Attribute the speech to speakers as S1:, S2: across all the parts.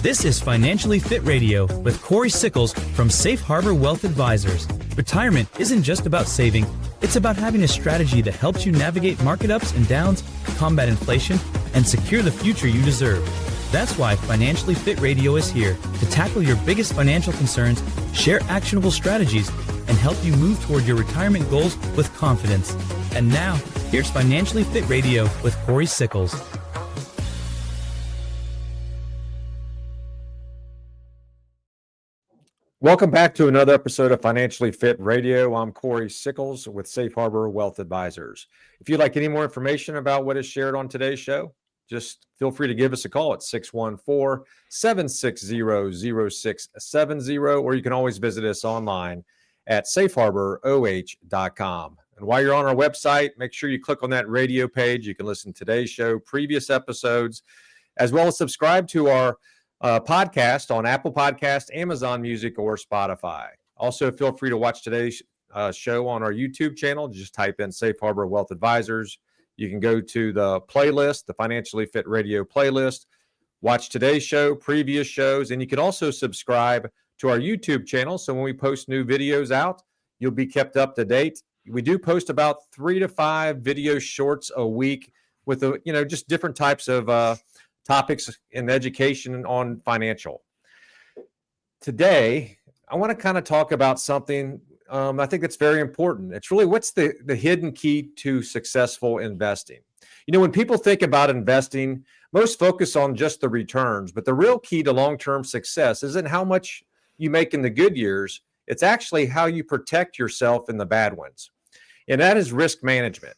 S1: This is Financially Fit Radio with Cory Sickles from Safe Harbor Wealth Advisors. Retirement isn't just about saving, it's about having a strategy that helps you navigate market ups and downs, combat inflation, and secure the future you deserve. That's why Financially Fit Radio is here to tackle your biggest financial concerns, share actionable strategies, and help you move toward your retirement goals with confidence. And now, here's Financially Fit Radio with Cory Sickles.
S2: Welcome back to another episode of Financially Fit Radio. I'm Cory Sickles with Safe Harbor Wealth Advisors. If you'd like any more information about what is shared on today's show, just feel free to give us a call at 614-760-0670, or you can always visit us online at safeharboroh.com. And while you're on our website, make sure you click on that radio page. You can listen to today's show, previous episodes, as well as subscribe to our podcast on Apple Podcast, Amazon Music, or Spotify. Also, feel free to watch today's show on our YouTube channel. Just type in Safe Harbor Wealth Advisors. You can go to the playlist, the Financially Fit Radio playlist, watch today's show, previous shows, and you can also subscribe to our YouTube channel. So when we post new videos out, you'll be kept up to date. We do post about 3 to 5 video shorts a week with just different types of topics in education on financial. Today, I want to kind of talk about something I think that's very important. It's really what's the hidden key to successful investing. When people think about investing, most focus on just the returns, but the real key to long-term success isn't how much you make in the good years. It's actually how you protect yourself in the bad ones. And that is risk management.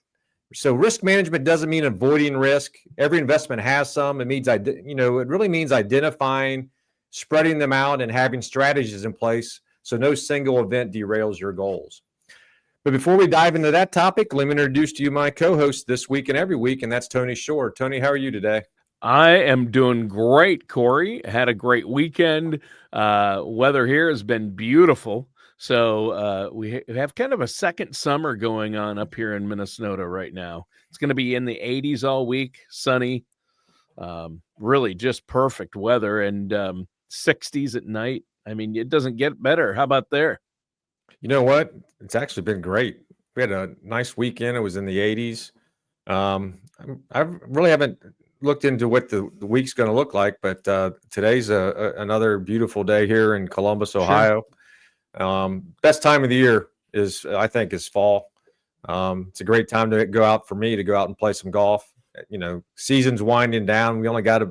S2: So risk management doesn't mean avoiding risk. Every investment has some. It means, it really means identifying, spreading them out, and having strategies in place so no single event derails your goals. But before we dive into that topic, let me introduce to you my co-host this week and every week, and that's Tony Shore. Tony, how are you today?
S3: I am doing great, Cory. Had a great weekend. Weather here has been beautiful. So we have kind of a second summer going on up here in Minnesota right now. It's going to be in the 80s all week, sunny, really just perfect weather, and 60s at night. I mean, it doesn't get better. How about there?
S2: You know what? It's actually been great. We had a nice weekend. It was in the 80s. I really haven't looked into what the week's going to look like, but today's another beautiful day here in Columbus, Ohio. Sure. Best time of the year is fall. It's a great time to go out and play some golf. Season's winding down. We only got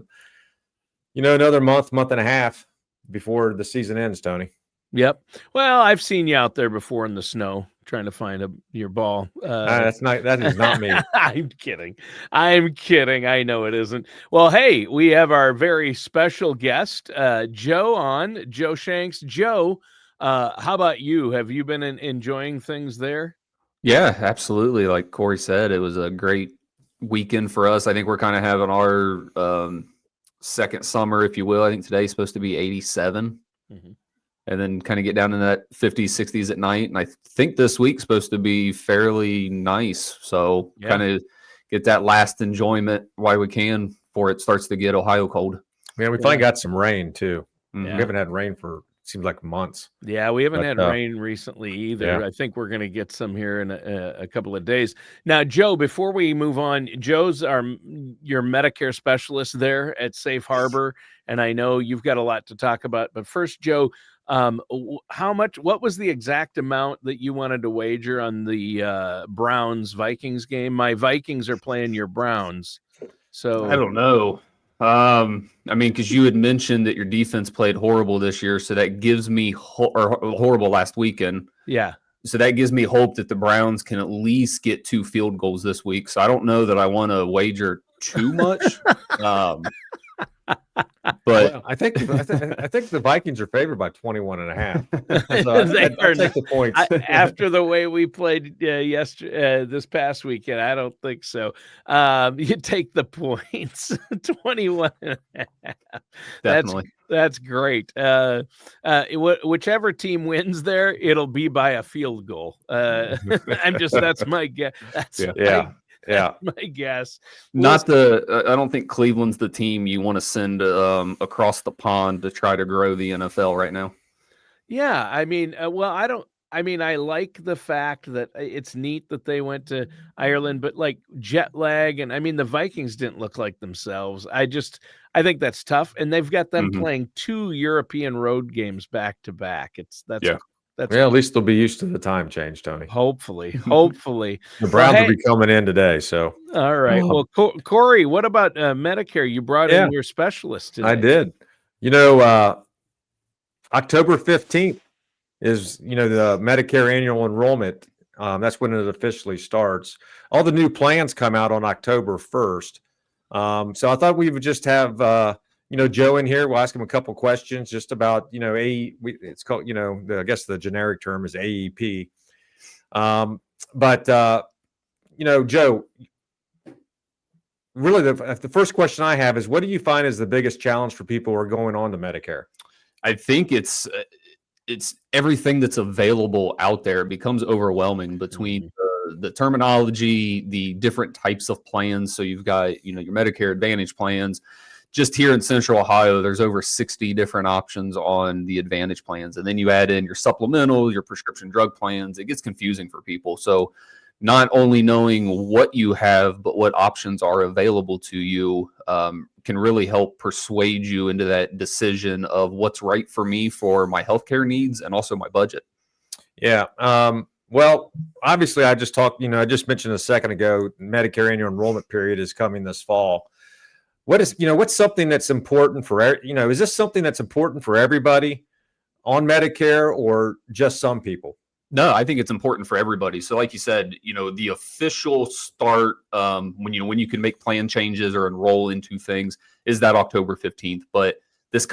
S2: another month and a half before the season ends, Tony.
S3: Yep. Well, I've seen you out there before in the snow trying to find your ball.
S2: That is not me.
S3: I'm kidding. I know it isn't. Well, hey, we have our very special guest, Joe Shanks. Joe, how about you? Have you been enjoying things there?
S4: Yeah, absolutely. Like Cory said, it was a great weekend for us. I think we're kind of having our second summer, if you will. I think today's supposed to be 87. Mm-hmm. And then kind of get down in that 50s, 60s at night. And I think this week's supposed to be fairly nice. So kind of get that last enjoyment while we can before it starts to get Ohio cold.
S2: Man, we finally got some rain too. Mm-hmm. We haven't had rain for seems like months.
S3: Yeah, we haven't had rain recently either. Yeah. I think we're going to get some here in a couple of days. Now, Joe, before we move on, Joe's your Medicare specialist there at Safe Harbor, and I know you've got a lot to talk about. But first, Joe, what was the exact amount that you wanted to wager on the Browns-Vikings game? My Vikings are playing your Browns. So
S4: I don't know. Because you had mentioned that your defense played horrible this year, so that gives me horrible last weekend.
S3: Yeah.
S4: So that gives me hope that the Browns can at least get 2 field goals this week. So I don't know that I want to wager too much. But
S2: I think the Vikings are favored by 21.5. So I'll take the points.
S3: After the way we played this past weekend, I don't think so. You take the points, 21.5.
S4: Definitely.
S3: That's great. Whichever team wins there, it'll be by a field goal. That's my guess.
S2: Yeah.
S3: My guess.
S4: I don't think Cleveland's the team you want to send across the pond to try to grow the NFL right now.
S3: Yeah, I mean, I like the fact that it's neat that they went to Ireland, but like jet lag, and I mean, the Vikings didn't look like themselves. I think that's tough, and they've got them playing 2 European road games back to back. That's
S2: At least they'll be used to the time change, Tony.
S3: Hopefully.
S2: The Browns will be coming in today, so.
S3: All right. Well, Cory, what about Medicare? You brought in your specialist today.
S2: I did. October 15th is, the Medicare annual enrollment. That's when it officially starts. All the new plans come out on October 1st. So I thought we would just have, Joe in here. We'll ask him a couple questions just about, it's called, I guess the generic term is AEP. Joe, really the first question I have is, what do you find is the biggest challenge for people who are going on to Medicare?
S4: I think it's everything that's available out there. It becomes overwhelming between the terminology, the different types of plans. So you've got, your Medicare Advantage plans. Just here in Central Ohio, there's over 60 different options on the Advantage plans. And then you add in your supplemental, your prescription drug plans. It gets confusing for people. So not only knowing what you have, but what options are available to you can really help persuade you into that decision of what's right for me for my healthcare needs and also my budget.
S2: Yeah. Well, obviously, I just mentioned a second ago, Medicare annual enrollment period is coming this fall. What's something that's important for, is this something that's important for everybody on Medicare or just some people?
S4: No, I think it's important for everybody. So like you said, the official start when you can make plan changes or enroll into things is that October 15th. But this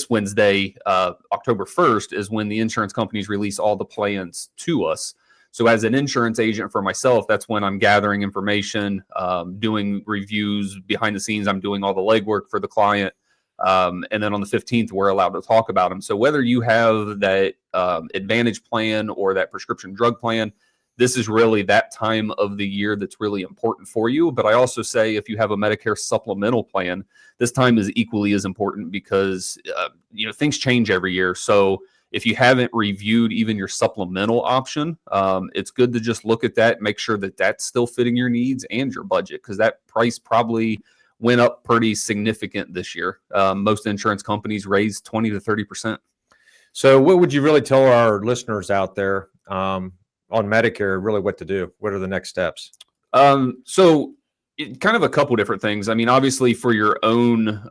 S4: Wednesday, October 1st, is when the insurance companies release all the plans to us. So as an insurance agent for myself, that's when I'm gathering information, doing reviews behind the scenes. I'm doing all the legwork for the client. And then on the 15th, we're allowed to talk about them. So whether you have that Advantage plan or that prescription drug plan, this is really that time of the year that's really important for you. But I also say if you have a Medicare supplemental plan, this time is equally as important because, things change every year. So if you haven't reviewed even your supplemental option, it's good to just look at that, make sure that that's still fitting your needs and your budget, because that price probably went up pretty significant this year. Most insurance companies raised 20 to 30%.
S2: So what would you really tell our listeners out there on Medicare, really what to do? What are the next steps?
S4: Kind of a couple different things. I mean, obviously for your own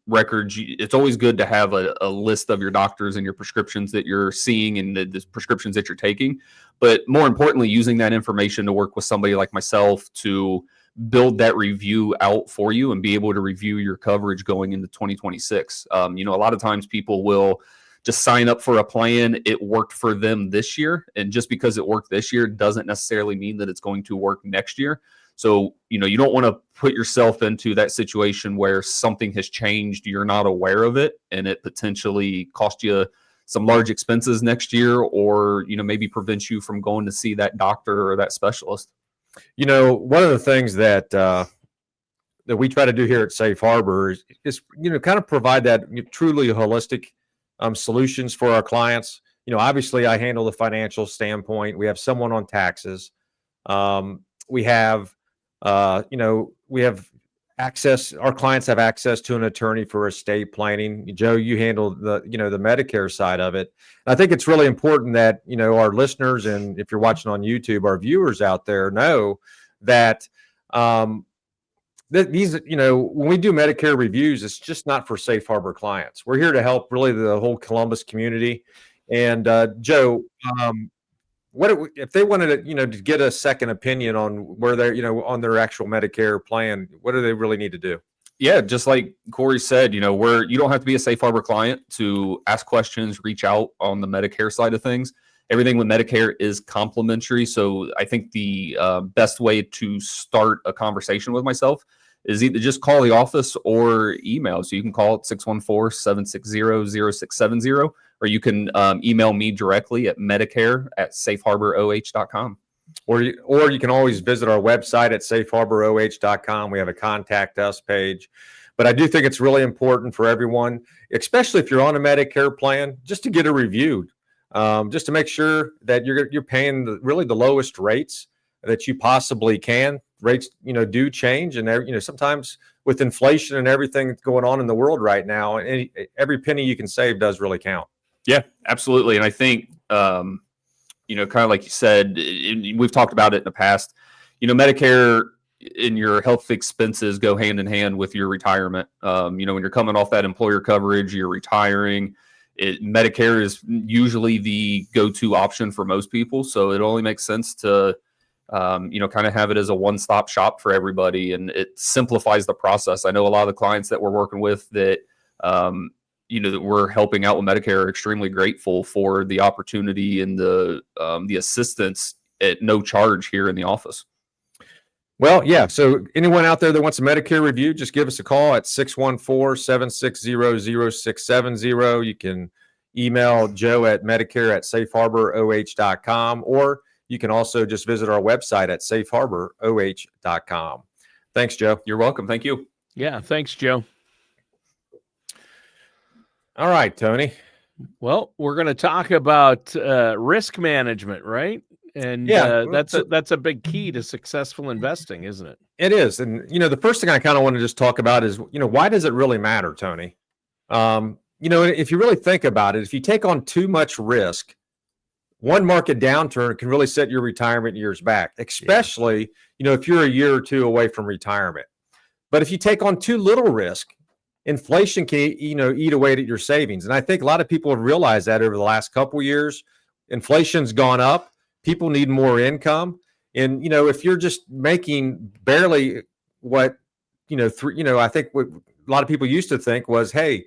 S4: records, it's always good to have a list of your doctors and your prescriptions that you're seeing and the prescriptions that you're taking. But more importantly, using that information to work with somebody like myself to build that review out for you and be able to review your coverage going into 2026. A lot of times people will just sign up for a plan. It worked for them this year. And just because it worked this year doesn't necessarily mean that it's going to work next year. So, you don't want to put yourself into that situation where something has changed, you're not aware of it, and it potentially cost you some large expenses next year, or, maybe prevents you from going to see that doctor or that specialist.
S2: One of the things that we try to do here at Safe Harbor is kind of provide that truly holistic solutions for our clients. Obviously I handle the financial standpoint. We have someone on taxes. We have access. Our clients have access to an attorney for estate planning. Joe, you handle the Medicare side of it. And I think it's really important that, our listeners, and if you're watching on YouTube, our viewers out there know that, these, when we do Medicare reviews, it's just not for Safe Harbor clients. We're here to help really the whole Columbus community. And Joe, what if they wanted to, to get a second opinion on where they're, on their actual Medicare plan? What do they really need to do?
S4: Yeah, just like Cory said, you don't have to be a Safe Harbor client to ask questions, reach out on the Medicare side of things. Everything with Medicare is complimentary. So I think the best way to start a conversation with myself is either just call the office or email. So you can call it 614-760-0670, or you can email me directly at medicare@safeharboroh.com.
S2: Or you can always visit our website at safeharboroh.com. We have a contact us page. But I do think it's really important for everyone, especially if you're on a Medicare plan, just to get a review, just to make sure that you're paying really the lowest rates that you possibly can. Rates, do change, and sometimes with inflation and everything that's going on in the world right now, every penny you can save does really count.
S4: Yeah, absolutely. And I think, kind of like you said, we've talked about it in the past, Medicare and your health expenses go hand in hand with your retirement. When you're coming off that employer coverage, you're retiring. Medicare is usually the go-to option for most people. So it only makes sense to, kind of have it as a one-stop shop for everybody. And it simplifies the process. I know a lot of the clients that we're working with that, that we're helping out with Medicare are extremely grateful for the opportunity and the assistance at no charge here in the office.
S2: Well, yeah. So anyone out there that wants a Medicare review, just give us a call at 614-760-0670. You can email Joe at medicare@safeharboroh.com, or you can also just visit our website at safeharboroh.com. Thanks, Joe.
S4: You're welcome. Thank you.
S3: Yeah. Thanks, Joe.
S2: All right, Tony.
S3: Well, we're going to talk about risk management, right? And that's a big key to successful investing, isn't it?
S2: It is. And, the first thing I kind of want to just talk about is, why does it really matter, Tony? If you really think about it, if you take on too much risk, one market downturn can really set your retirement years back, especially, if you're a year or two away from retirement. But if you take on too little risk, inflation can, eat away at your savings. And I think a lot of people have realized that over the last couple of years. Inflation's gone up. People need more income. And, if you're just making barely what, I think what a lot of people used to think was, hey,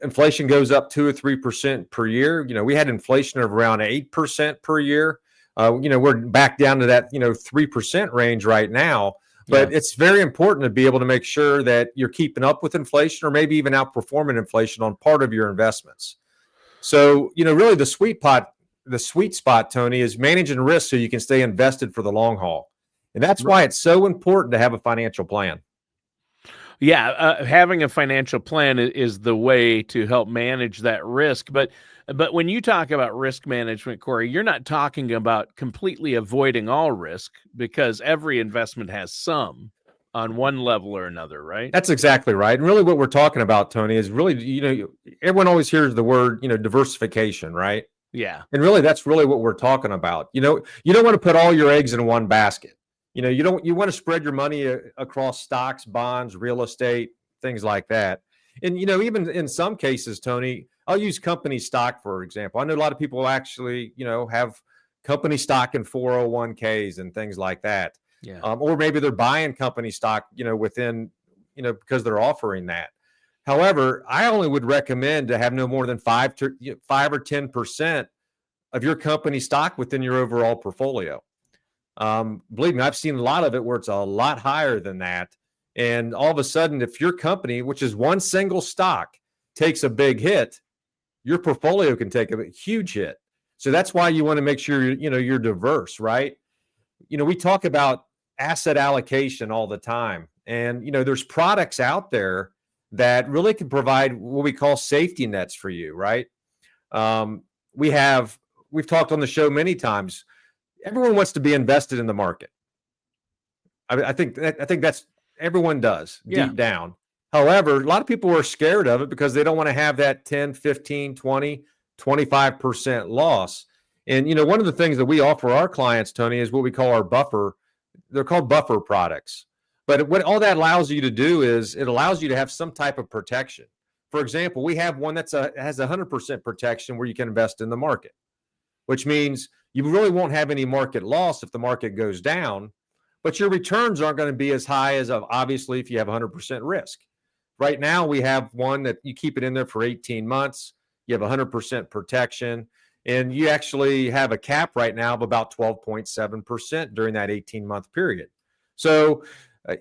S2: inflation goes up 2 or 3% per year. We had inflation of around 8% per year. We're back down to that, 3% range right now. But it's very important to be able to make sure that you're keeping up with inflation, or maybe even outperforming inflation on part of your investments. So, really the sweet spot, Tony, is managing risk so you can stay invested for the long haul. And that's why it's so important to have a financial plan.
S3: Yeah, having a financial plan is the way to help manage that risk. But when you talk about risk management, Cory, you're not talking about completely avoiding all risk, because every investment has some on one level or another, right?
S2: That's exactly right. And really what we're talking about, Tony, is really, everyone always hears the word, diversification, right?
S3: Yeah.
S2: And really, that's really what we're talking about. You don't want to put all your eggs in one basket. You want to spread your money across stocks, bonds, real estate, things like that. And, even in some cases, Tony, I'll use company stock, for example. I know a lot of people actually, have company stock in 401ks and things like that.
S3: Yeah.
S2: Or maybe they're buying company stock, within, because they're offering that. However, I only would recommend to have no more than 5 or 10% of your company stock within your overall portfolio. Believe me, I've seen a lot of it where it's a lot higher than that. And all of a sudden, if your company, which is one single stock, takes a big hit, your portfolio can take a huge hit. So that's why you want to make sure you're diverse, right? We talk about asset allocation all the time, and there's products out there that really can provide what we call safety nets for you, right? We've talked on the show many times. Everyone wants to be invested in the market. I think that's everyone does deep down. However, a lot of people are scared of it because they don't want to have that 10, 15, 20, 25% loss. And, one of the things that we offer our clients, Tony, is what we call our buffer. They're called buffer products. But what all that allows you to do is it allows you to have some type of protection. For example, we have one has 100% protection where you can invest in the market, which means you really won't have any market loss if the market goes down, but your returns aren't going to be as high as obviously if you have 100% risk. Right now, we have one that you keep it in there for 18 months. You have 100% protection, and you actually have a cap right now of about 12.7% during that 18-month period. So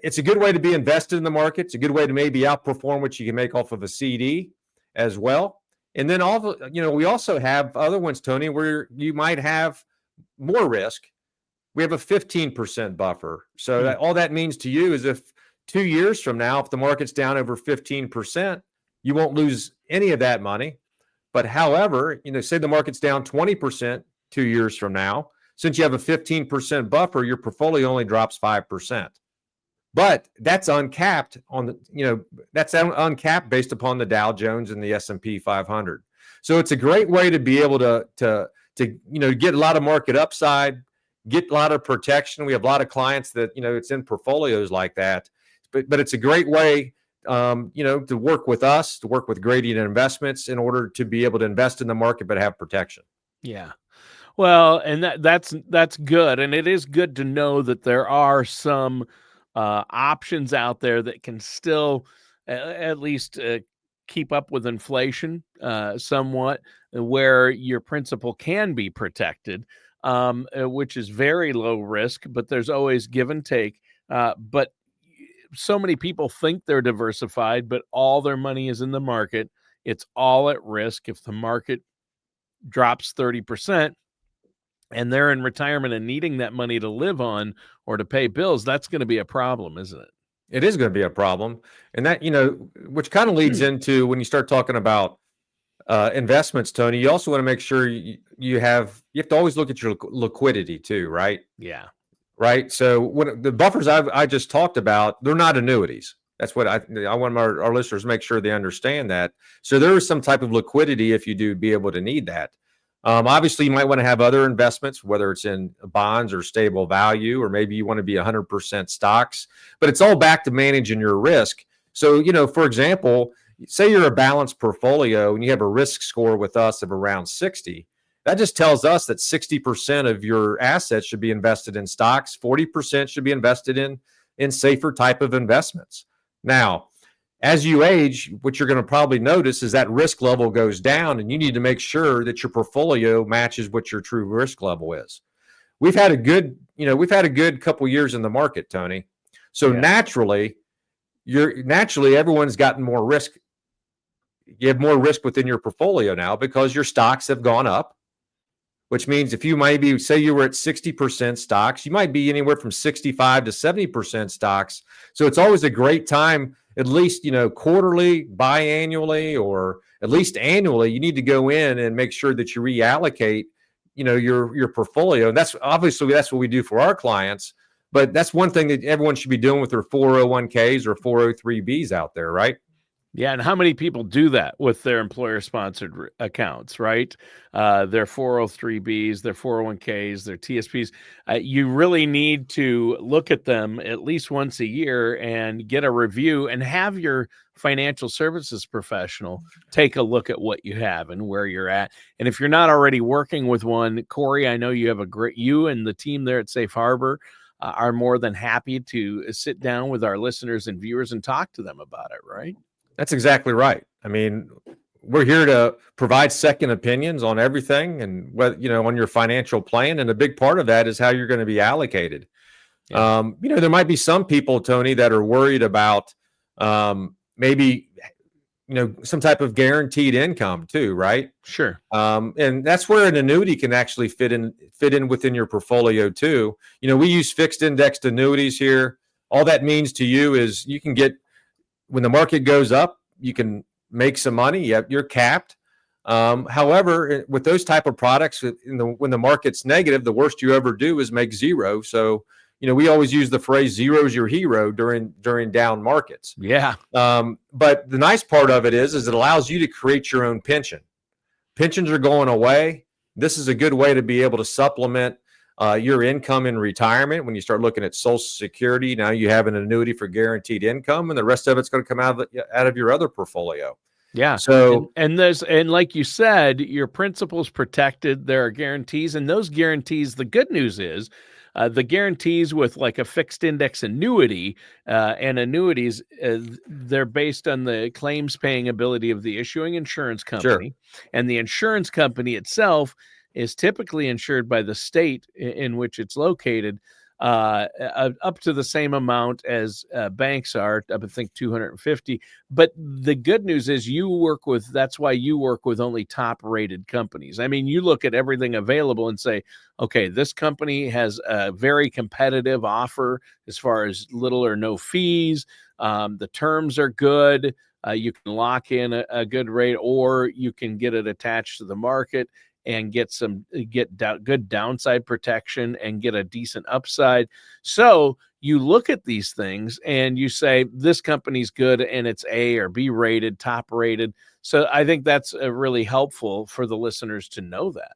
S2: it's a good way to be invested in the market. It's a good way to maybe outperform what you can make off of a CD as well. And then we also have other ones, Tony, where you might have more risk, we have a 15% buffer. So
S3: Hmm.
S2: all that means to you is if 2 years from now, if the market's down over 15%, you won't lose any of that money. But however, say the market's down 20% 2 years from now, since you have a 15% buffer, your portfolio only drops 5%. But that's uncapped that's uncapped based upon the Dow Jones and the S&P 500. So it's a great way to be able to get a lot of market upside, get a lot of protection. We have a lot of clients that it's in portfolios like that, but it's a great way to work with us, to work with Gradient Investments in order to be able to invest in the market but have protection.
S3: Yeah. Well, and that's good, and it is good to know that there are some options out there that can still at least keep up with inflation somewhat, where your principal can be protected, which is very low risk, but there's always give and take. But so many people think they're diversified, but all their money is in the market. It's all at risk. If the market drops 30%, and they're in retirement and needing that money to live on or to pay bills, that's going to be a problem, isn't it?
S2: It is going to be a problem. And that, which kind of leads into when you start talking about investments, Tony, you also want to make sure you have to always look at your liquidity too, right?
S3: Yeah.
S2: Right. So when the buffers I just talked about, they're not annuities. That's what I want our listeners to make sure they understand that. So there is some type of liquidity if you do be able to need that. Obviously, you might want to have other investments, whether it's in bonds or stable value, or maybe you want to be 100% stocks, but it's all back to managing your risk. So, for example, say you're a balanced portfolio and you have a risk score with us of around 60. That just tells us that 60% of your assets should be invested in stocks, 40% should be invested in safer type of investments. Now, as you age, what you're going to probably notice is that risk level goes down, and you need to make sure that your portfolio matches what your true risk level is. We've had a good couple years in the market, Tony. So naturally, everyone's gotten more risk. You have more risk within your portfolio now because your stocks have gone up, which means if you maybe say you were at 60% stocks, you might be anywhere from 65 to 70% stocks. So it's always a great time, at least, quarterly, biannually, or at least annually, you need to go in and make sure that you reallocate, your portfolio. And that's what we do for our clients. But that's one thing that everyone should be doing with their 401ks or 403bs out there, right?
S3: Yeah, and how many people do that with their employer-sponsored accounts, right? Their 403bs, their 401ks, their TSPs. You really need to look at them at least once a year and get a review and have your financial services professional take a look at what you have and where you're at. And if you're not already working with one, Cory, I know you and the team there at Safe Harbor are more than happy to sit down with our listeners and viewers and talk to them about it, right?
S2: That's exactly right. I mean, we're here to provide second opinions on everything and on your financial plan. And a big part of that is how you're going to be allocated. Yeah. There might be some people, Tony, that are worried about maybe, some type of guaranteed income too, right?
S3: Sure.
S2: And that's where an annuity can actually fit in within your portfolio too. We use fixed indexed annuities here. All that means to you is you can get, when the market goes up, you can make some money. You're capped. However, with those type of products, when the market's negative, the worst you ever do is make zero. So, we always use the phrase "zero's your hero" during down markets.
S3: Yeah.
S2: But the nice part of it is it allows you to create your own pension. Pensions are going away. This is a good way to be able to supplement your income in retirement. When you start looking at Social Security, now you have an annuity for guaranteed income, and the rest of it's going to come out of your other portfolio.
S3: Yeah.
S2: So
S3: and like you said, your principal's protected. There are guarantees, and those guarantees. The good news is, the guarantees with like a fixed index annuity and annuities, they're based on the claims paying ability of the issuing insurance company, and the insurance company itself is typically insured by the state in which it's located. up to the same amount as banks are. I think 250. But the good news is that's why you work with only top rated companies. I mean, you look at everything available and say, okay, this company has a very competitive offer as far as little or no fees. The terms are good. You can lock in a good rate, or you can get it attached to the market and get good downside protection and get a decent upside. So you look at these things and you say, this company's good and it's A or B rated, top rated. So I think that's really helpful for the listeners to know that.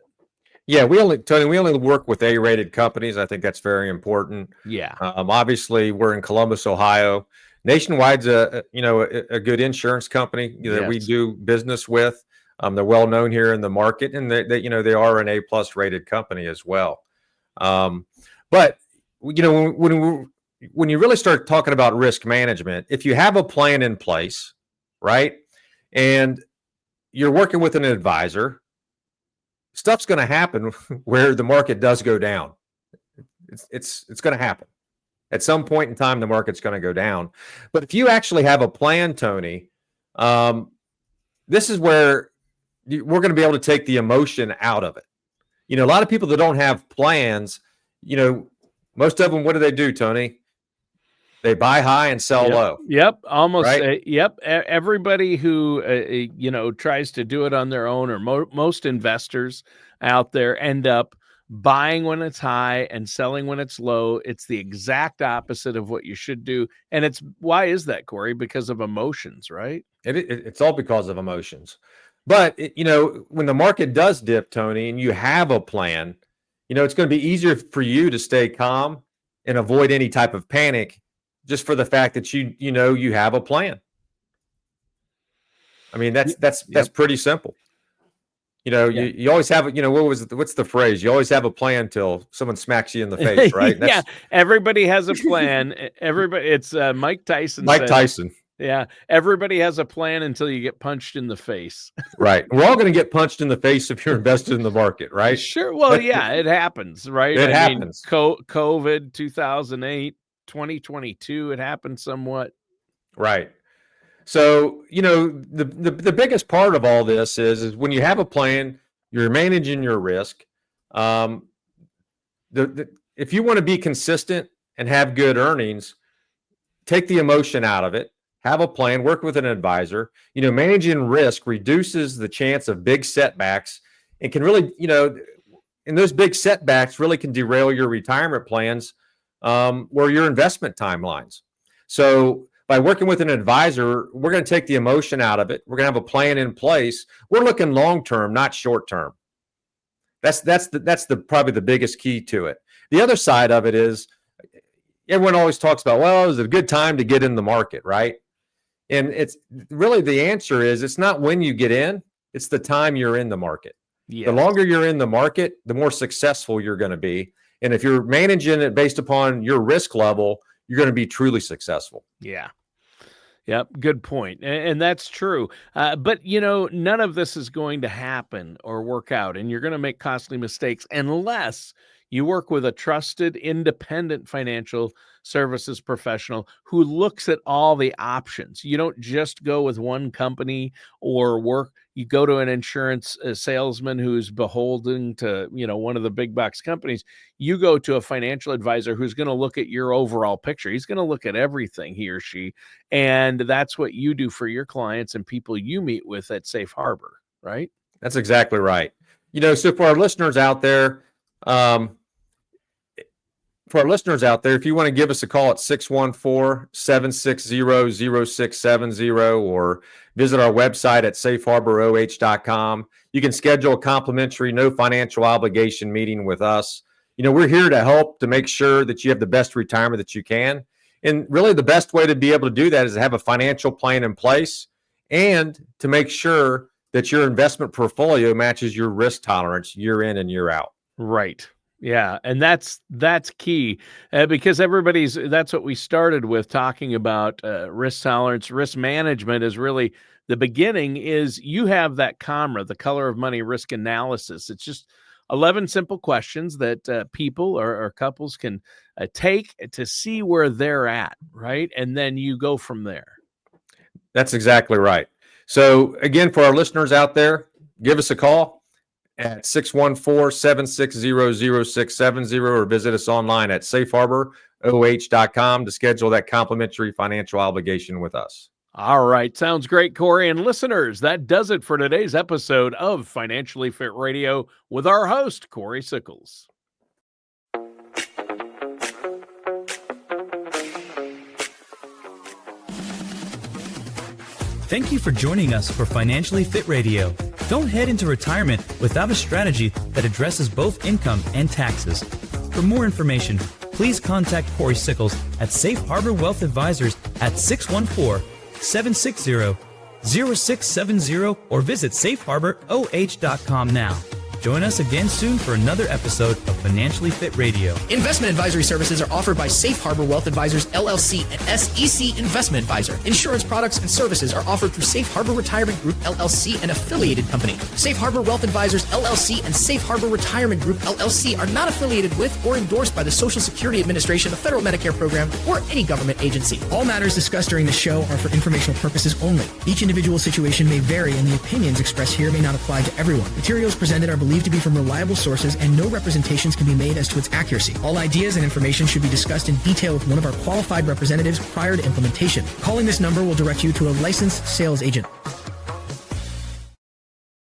S2: Yeah, Tony, we only work with A-rated companies. I think that's very important.
S3: Yeah.
S2: Obviously, we're in Columbus, Ohio. Nationwide's a good insurance company that we do business with. They're well known here in the market, and they are an A+ rated company as well. But when you really start talking about risk management, if you have a plan in place, right, and you're working with an advisor, stuff's going to happen where the market does go down. It's going to happen. At some point in time, the market's going to go down. But if you actually have a plan, Tony, this is where we're going to be able to take the emotion out of it. A lot of people that don't have plans, most of them, what do, Tony? They buy high and sell low.
S3: Yep. Almost.
S2: Right?
S3: Yep. Everybody who, tries to do it on their own, or most investors out there end up buying when it's high and selling when it's low. It's the exact opposite of what you should do. And why is that, Cory? Because of emotions, right?
S2: It's all because of emotions. But, when the market does dip, Tony, and you have a plan, it's going to be easier for you to stay calm and avoid any type of panic, just for the fact that you have a plan. I mean, that's pretty simple. You always have, what's the phrase? You always have a plan till someone smacks you in the face, right?
S3: Yeah, everybody has a plan. It's Mike Tyson.
S2: Tyson.
S3: Yeah, everybody has a plan until you get punched in the face.
S2: Right. We're all going to get punched in the face if you're invested in the market, right?
S3: Sure. Well, yeah, it happens, right?
S2: It happens.
S3: COVID, 2008, 2022, it happened somewhat. Right.
S2: So, the biggest part of all this is when you have a plan, you're managing your risk. If you want to be consistent and have good earnings, take the emotion out of it. Have a plan, work with an advisor. Managing risk reduces the chance of big setbacks, and can really, and those big setbacks really can derail your retirement plans or your investment timelines. So by working with an advisor, we're going to take the emotion out of it. We're going to have a plan in place. We're looking long-term, not short-term. That's probably the biggest key to it. The other side of it is everyone always talks about, well, it's a good time to get in the market, right? And it's really, the answer is, it's not when you get in, it's the time you're in the market. Yes. The longer you're in the market, the more successful you're going to be. And if you're managing it based upon your risk level, you're going to be truly successful.
S3: Yeah. Yep. Good point. And that's true. But, none of this is going to happen or work out, and you're going to make costly mistakes unless you work with a trusted, independent financial services professional who looks at all the options. You don't just go with one company or you go to an insurance salesman who's beholden to, one of the big box companies. You go to a financial advisor who's going to look at your overall picture. He's going to look at everything, he or she. And that's what you do for your clients and people you meet with at Safe Harbor, right?
S2: That's exactly right. So for our listeners out there, if you want to give us a call at 614-760-0670 or visit our website at safeharboroh.com, you can schedule a complimentary, no financial obligation meeting with us. We're here to help to make sure that you have the best retirement that you can. And really, the best way to be able to do that is to have a financial plan in place and to make sure that your investment portfolio matches your risk tolerance year in and year out.
S3: Right. Yeah. And that's key because that's what we started with, talking about risk tolerance. Risk management is really the beginning. Is you have that COMRA, the color of money risk analysis. It's just 11 simple questions that people or couples can take to see where they're at, right? And then you go from there.
S2: That's exactly right. So again, for our listeners out there, give us a call at 614-760-0670 or visit us online at safeharboroh.com to schedule that complimentary financial obligation with us.
S3: All right. Sounds great, Cory. And listeners, that does it for today's episode of Financially Fit Radio with our host, Cory Sickles.
S1: Thank you for joining us for Financially Fit Radio. Don't head into retirement without a strategy that addresses both income and taxes. For more information, please contact Cory Sickles at Safe Harbor Wealth Advisors at 614-760-0670 or visit safeharboroh.com now. Join us again soon for another episode of Financially Fit Radio.
S5: Investment advisory services are offered by Safe Harbor Wealth Advisors, LLC, and SEC Investment Advisor. Insurance products and services are offered through Safe Harbor Retirement Group, LLC, an affiliated company. Safe Harbor Wealth Advisors, LLC, and Safe Harbor Retirement Group, LLC, are not affiliated with or endorsed by the Social Security Administration, the Federal Medicare Program, or any government agency. All matters discussed during the show are for informational purposes only. Each individual situation may vary, and the opinions expressed here may not apply to everyone. Materials presented are believed to be from reliable sources, and no representations can be made as to its accuracy. All ideas and information should be discussed in detail with one of our qualified representatives prior to implementation. Calling this number will direct you to a licensed sales agent.